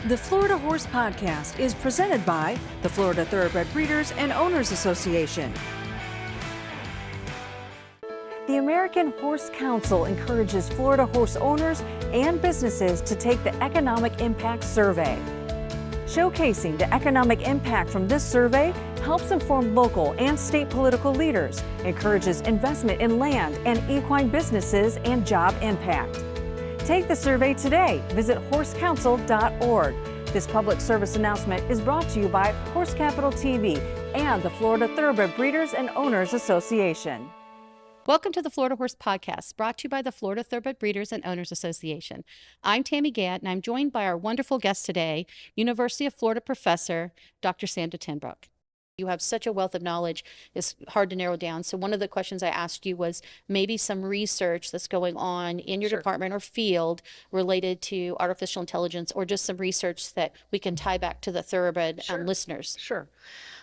The Florida Horse Podcast is presented by the Florida Thoroughbred Breeders and Owners Association. The American Horse Council encourages Florida horse owners and businesses to take the Economic Impact Survey. Showcasing the economic impact from this survey helps inform local and state political leaders, encourages investment in land and equine businesses, and job impact. Take the survey today. Visit horsecouncil.org. This public service announcement is brought to you by Horse Capital TV and the Florida Thoroughbred Breeders and Owners Association. Welcome to the Florida Horse Podcast, brought to you by the Florida Thoroughbred Breeders and Owners Association. I'm Tammy Gantt, and I'm joined by our wonderful guest today, University of Florida professor, Dr. Saundra Tenbroeck. You have such a wealth of knowledge, it's hard to narrow down. So one of the questions I asked you was maybe some research that's going on in your department or field related to artificial intelligence, or just some research that we can tie back to the thoroughbred listeners. Sure.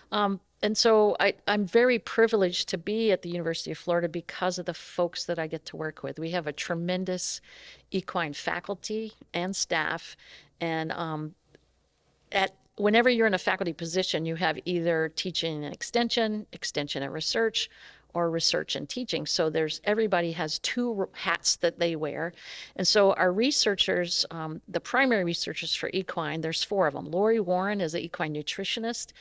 And so I'm very privileged to be at the University of Florida because of the folks that I get to work with. We have a tremendous equine faculty and staff. And whenever you're in a faculty position, you have either teaching and extension and research, or research and teaching. So everybody has two hats that they wear. And so our researchers, the primary researchers for equine, there's four of them. Lori Warren is an equine nutritionist,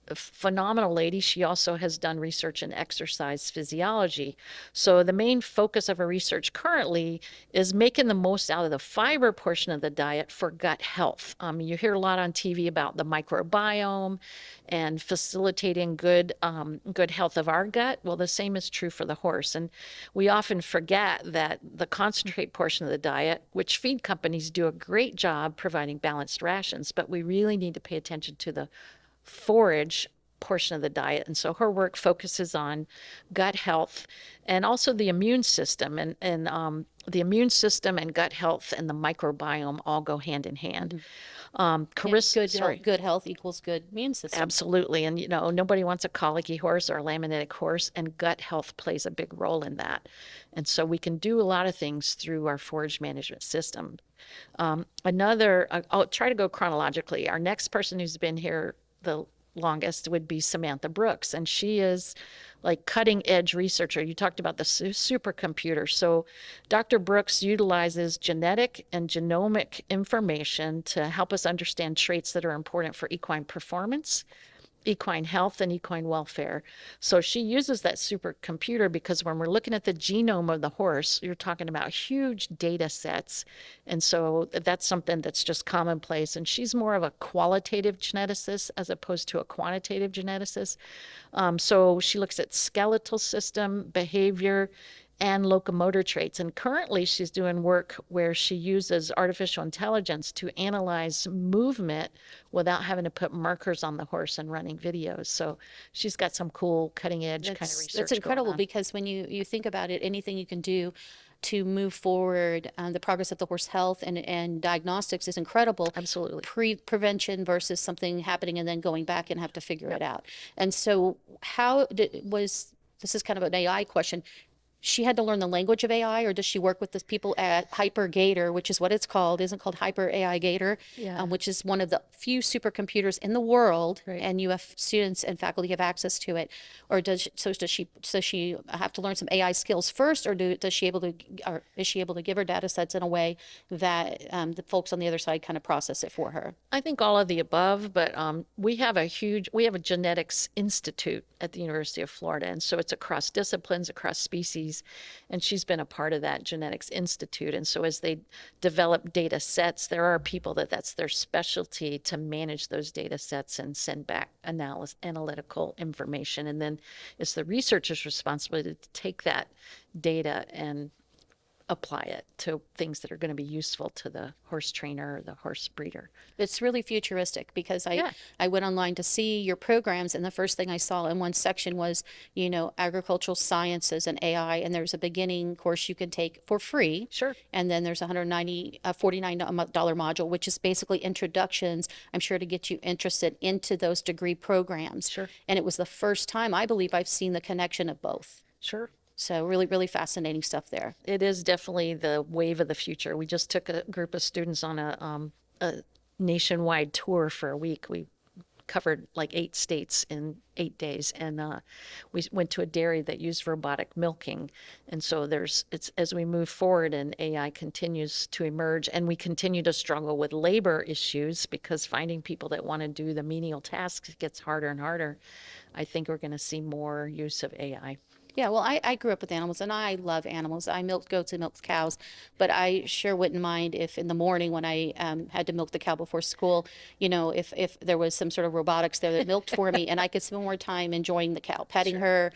a phenomenal lady. She also has done research in exercise physiology. So the main focus of her research currently is making the most out of the fiber portion of the diet for gut health. You hear a lot on TV about the microbiome and facilitating good health of our gut. Well, the same is true for the horse. And we often forget that the concentrate portion of the diet, which feed companies do a great job providing balanced rations, but we really need to pay attention to the forage portion of the diet. And so her work focuses on gut health and also the immune system, and the immune system and gut health and the microbiome all go hand in hand. Good health equals good immune system. Absolutely. And nobody wants a colicky horse or a laminitic horse, and gut health plays a big role in that. And so we can do a lot of things through our forage management system. I'll try to go chronologically. Our next person who's been here the longest would be Samantha Brooks, and she is like cutting edge researcher. You talked about the supercomputer. So Dr. Brooks utilizes genetic and genomic information to help us understand traits that are important for equine performance, equine health, and equine welfare. So she uses that supercomputer because when we're looking at the genome of the horse, you're talking about huge data sets. And so that's something that's just commonplace. And she's more of a qualitative geneticist as opposed to a quantitative geneticist. So she looks at skeletal system, behavior, and locomotor traits. And currently she's doing work where she uses artificial intelligence to analyze movement without having to put markers on the horse and running videos. So she's got some cool cutting edge kind of research. That's incredible, because when you think about it, anything you can do to move forward the progress of the horse health and diagnostics is incredible. Absolutely. Prevention versus something happening and then going back and have to figure it out. And so this is kind of an AI question. She had to learn the language of AI, or does she work with the people at Hyper Gator, which is what it's called? Isn't called Hyper AI Gator, which is one of the few supercomputers in the world, and you have students and faculty have access to it. Or does she have to learn some AI skills first, or is she able to give her data sets in a way that the folks on the other side kind of process it for her? I think all of the above, but we have a genetics institute at the University of Florida, and so it's across disciplines, across species, and she's been a part of that genetics institute. And so as they develop data sets, there are people that's their specialty to manage those data sets and send back analytical information, and then it's the researcher's responsibility to take that data and apply it to things that are going to be useful to the horse trainer or the horse breeder. It's really futuristic, because I went online to see your programs, and the first thing I saw in one section was, agricultural sciences and AI, and there's a beginning course you can take for free. Sure. And then there's $49 module, which is basically introductions, I'm sure, to get you interested into those degree programs. Sure. And it was the first time, I believe, I've seen the connection of both. Sure. So really, really fascinating stuff there. It is definitely the wave of the future. We just took a group of students on a nationwide tour for a week. We covered like 8 states in 8 days, and we went to a dairy that used robotic milking. And so it's as we move forward and AI continues to emerge, and we continue to struggle with labor issues because finding people that want to do the menial tasks gets harder and harder. I think we're going to see more use of AI. Yeah, well, I grew up with animals and I love animals. I milked goats and milked cows, but I sure wouldn't mind if in the morning when I had to milk the cow before school, if there was some sort of robotics there that milked for me and I could spend more time enjoying the cow, petting her,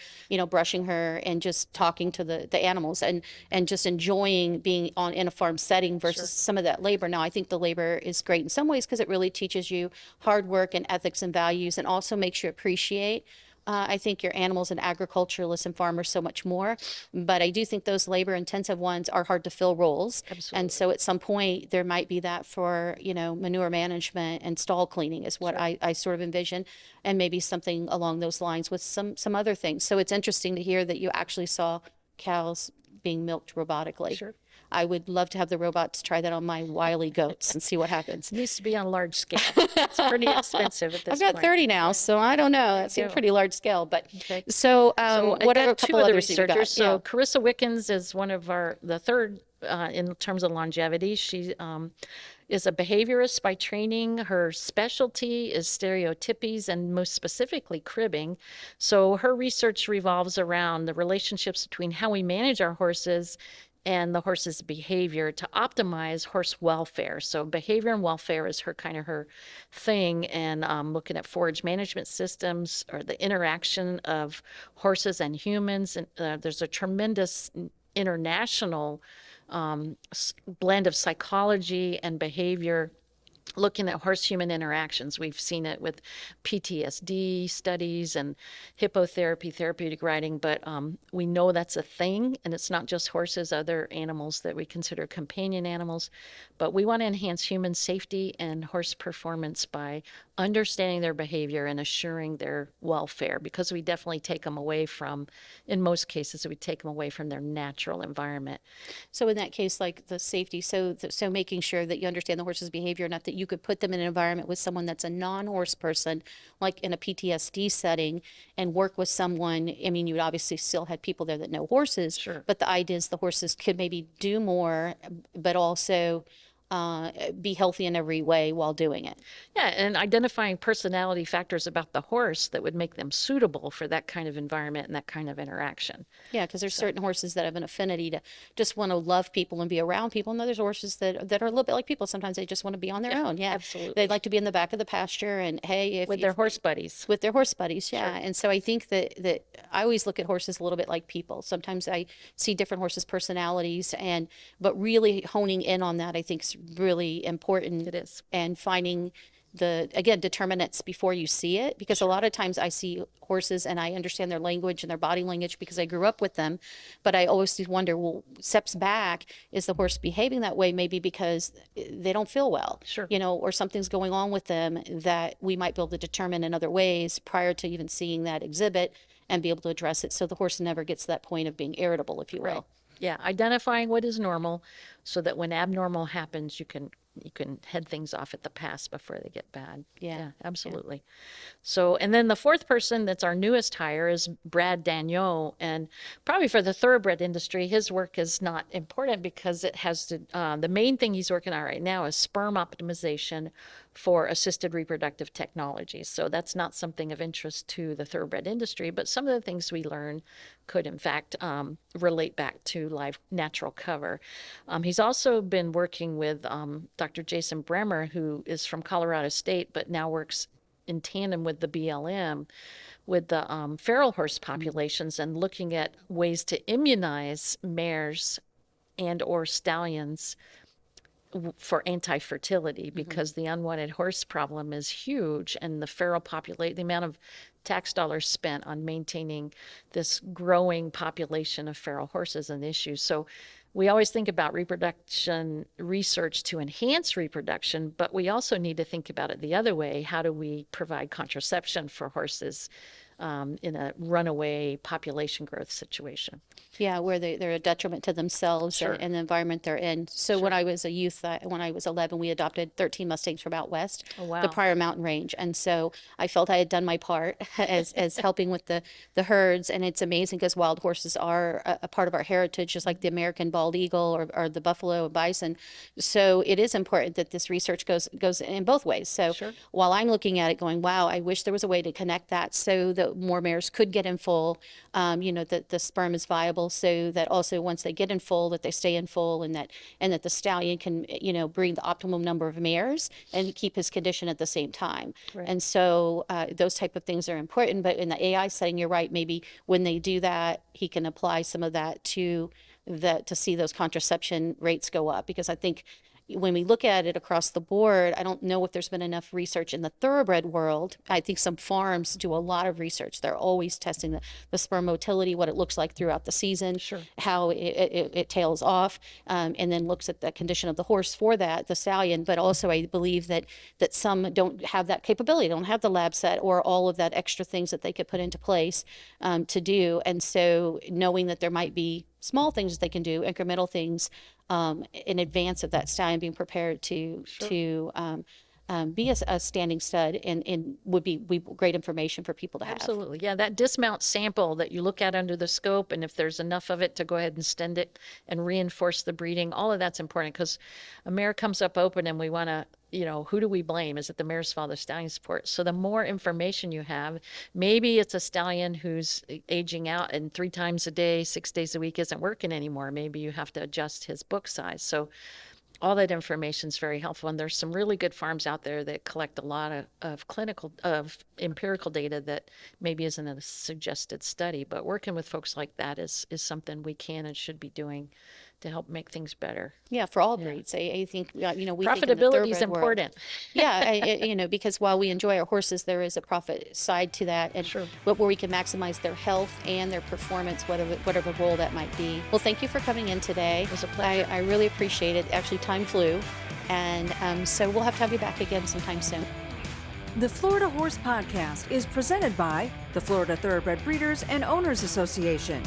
brushing her and just talking to the animals and just enjoying being in a farm setting versus some of that labor. Now, I think the labor is great in some ways because it really teaches you hard work and ethics and values and also makes you appreciate I think your animals and agriculturalists and farmers so much more, but I do think those labor intensive ones are hard to fill roles. Absolutely. And so at some point there might be that for, manure management and stall cleaning is what I sort of envision, and maybe something along those lines with some other things. So it's interesting to hear that you actually saw cows being milked robotically. Sure. I would love to have the robots try that on my wily goats and see what happens. It needs to be on large scale. It's pretty expensive at this point. I've got 30 now, so I don't know. That seems pretty large scale. But okay. So what I are got a two couple other others you got? researchers. So Yeah. Carissa Wickens is one of the third in terms of longevity. She is a behaviorist by training. Her specialty is stereotypies and most specifically cribbing. So her research revolves around the relationships between how we manage our horses and the horse's behavior to optimize horse welfare. So behavior and welfare is her thing, and looking at forage management systems or the interaction of horses and humans. And there's a tremendous international blend of psychology and behavior looking at horse-human interactions. We've seen it with PTSD studies and hippotherapy, therapeutic riding, but we know that's a thing, and it's not just horses, other animals that we consider companion animals. But we want to enhance human safety and horse performance by understanding their behavior and assuring their welfare, because we definitely take them away from, in most cases, we take them away from their natural environment. So in that case, like the safety, so making sure that you understand the horse's behavior, enough that you could put them in an environment with someone that's a non-horse person, like in a PTSD setting, and work with someone. I mean, you would obviously still have people there that know horses, Sure. but the idea is the horses could maybe do more, but also be healthy in every way while doing it. Yeah, and identifying personality factors about the horse that would make them suitable for that kind of environment and that kind of interaction. Yeah, because there's certain horses that have an affinity to just want to love people and be around people. And then there's horses that are a little bit like people. Sometimes they just want to be on their own. Yeah, absolutely. They'd like to be in the back of the pasture and hey, With their horse buddies. With their horse buddies, yeah. Sure. And so I think that I always look at horses a little bit like people. Sometimes I see different horses' personalities, but really honing in on that, I think is really important. It is. And finding again, determinants before you see it, because a lot of times I see horses and I understand their language and their body language because I grew up with them, but I always wonder, well, steps back, is the horse behaving that way maybe because they don't feel well, Sure. Or something's going on with them that we might be able to determine in other ways prior to even seeing that exhibit and be able to address it, so the horse never gets to that point of being irritable, if you will. Right. Yeah, identifying what is normal so that when abnormal happens, you can head things off at the pass before they get bad. Yeah. Absolutely. Yeah. So, and then the fourth person that's our newest hire is Brad Dagneau, and probably for the thoroughbred industry, his work is not important because it has to, the main thing he's working on right now is sperm optimization for assisted reproductive technologies. So that's not something of interest to the thoroughbred industry, but some of the things we learn could in fact relate back to live natural cover. He's also been working with Dr. Jason Bremer, who is from Colorado State, but now works in tandem with the BLM with the feral horse populations and looking at ways to immunize mares and or stallions for anti-fertility, because the unwanted horse problem is huge, and the feral population, the amount of tax dollars spent on maintaining this growing population of feral horses is an issue. So we always think about reproduction research to enhance reproduction, but we also need to think about it the other way. How do we provide contraception for horses in a runaway population growth situation. Yeah, where they're a detriment to themselves Sure. and the environment they're in. So when I was a youth, when I was 11, we adopted 13 Mustangs from out west, Oh, wow. the prior mountain range. And so I felt I had done my part as helping with the herds. And it's amazing because wild horses are a part of our heritage, just like the American bald eagle or the buffalo and bison. So it is important that this research goes in both ways. So Sure. while I'm looking at it going, wow, I wish there was a way to connect that so that more mares could get in full, that the sperm is viable, so that also once they get in full, that they stay in full, and that the stallion can, bring the optimum number of mares and keep his condition at the same time. Right. And so those type of things are important. But in the AI setting, you're right. Maybe when they do that, he can apply some of that to see those contraception rates go up, because I think when we look at it across the board, I don't know if there's been enough research in the thoroughbred world. I think some farms do a lot of research. They're always testing the sperm motility, what it looks like throughout the season, Sure. how it tails off, and then looks at the condition of the horse for that, the stallion. But also I believe that some don't have that capability, don't have the lab set or all of that extra things that they could put into place to do. And so knowing that there might be small things that they can do, incremental things, in advance of that stallion being prepared to be a standing stud, and would be great information for people to have. Absolutely. Yeah, that dismount sample that you look at under the scope, and if there's enough of it to go ahead and send it and reinforce the breeding, all of that's important, because a mare comes up open and we want to, who do we blame? Is it the mare's fault or stallion's fault? So the more information you have, maybe it's a stallion who's aging out and 3 times a day, 6 days a week isn't working anymore. Maybe you have to adjust his book size. So all that information is very helpful. And there's some really good farms out there that collect a lot of empirical data that maybe isn't a suggested study, but working with folks like that is something we can and should be doing to help make things better. Yeah, for all breeds. I think, we think in the Profitability is thoroughbred world- important. Yeah, because while we enjoy our horses, there is a profit side to that, and Sure. but where we can maximize their health and their performance, whatever role that might be. Well, thank you for coming in today. It was a pleasure. I really appreciate it. Actually, time flew, and so we'll have to have you back again sometime soon. The Florida Horse Podcast is presented by the Florida Thoroughbred Breeders and Owners Association.